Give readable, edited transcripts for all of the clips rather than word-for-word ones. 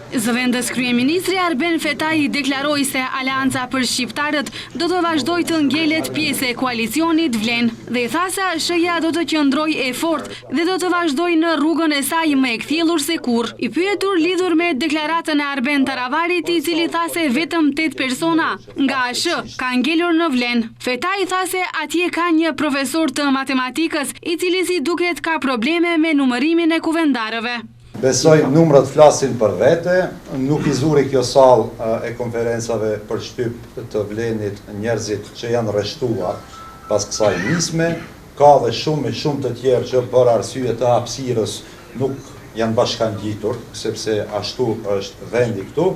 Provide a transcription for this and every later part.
Zëvendës kryeministri Arben Fetai deklaroi se Aleanca për Shqiptarët do të vazhdoj të ngjelet pjesë e koalicionit Vlen dhe tha se SHE-ja do të qëndroj e fort dhe do të vazhdoj në rrugën e saj më e kthjellur se kurrë. I pyetur lidhur me deklaratën e Arben Taravarit, i cili tha se vetëm 8 persona nga SH ka ngelur në Vlen, Fetai tha se atje ka një profesor të matematikës i cili si duket ka probleme me numërimin e kuvendarëve. Besoj numrat flasin për vete, nuk i zuri kjo sallë e konferencave për shtyp të Vlenit njerëzit që janë rreshtuar pas kësaj nisme, ka dhe shumë të tjerë që për arsye të hapësirës nuk janë bashkangjitur, sepse ashtu është vendi këtu.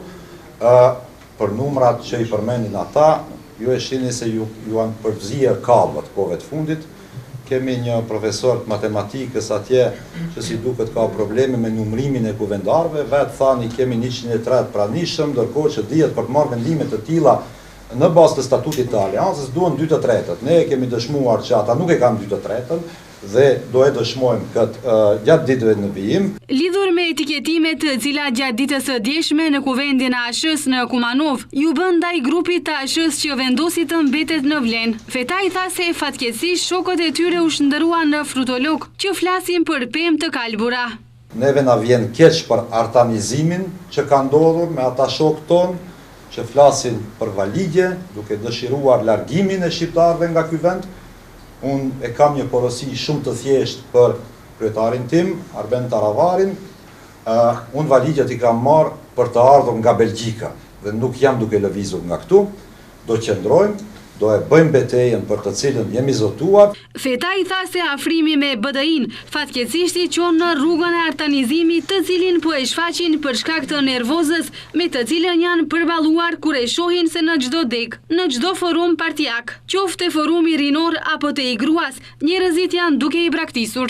Për numrat që i përmendin ata, ju e shihni se ju janë përzier kallët kohëve të fundit. Kemi një profesor të matematikës atje që si duket ka probleme me numërimin e kuvendarëve, vetë thani kemi 103 pranishëm, ndërkohë që dihet për të marrë vendime të tilla në bazë të statutit të Aleancës duhen 2/3. Ne kemi dëshmuar që ata nuk e kanë 2/3 dhe do e dëshmojmë këtë gjatë ditëve në vijim. Lidhur me etiketimet të cilat gjatë ditës së djeshme në kuvendin e ASH-s në Kumanov ju bën ndaj grupit të ASH-s që vendosi të mbetet në Vlen, Fetai tha se fatkeqësisht shokët e tyre u shndëruan në frutolog që flasin për pemë të kalbura. Neve na vjen keq për artanizimin që ka ndodhur me ata shokët tonë që flasin për valigje, duke dëshiruar largimin e shqiptarëve nga ky vend. Unë e kam një porosi shumë të thjeshtë për kryetarin tim, Arben Taravarin. Unë valigjet i kam marrë për të ardhur nga Belgjika dhe nuk jam duke lëvizur nga këtu. Do qëndrojmë, do e bëjmë betejën për të cilën jemi zotuar. Fetai tha se afrimi me BDI-n fatkeqësisht i çon në rrugën e artanizimit, të cilin po e shfaqin për shkak të nervozës me të cilën janë përballuar kur e shohin se në çdo deg, në çdo forum partijak, qoftë forumi rinor apo te i gruas, njerëzit janë duke i braktisur.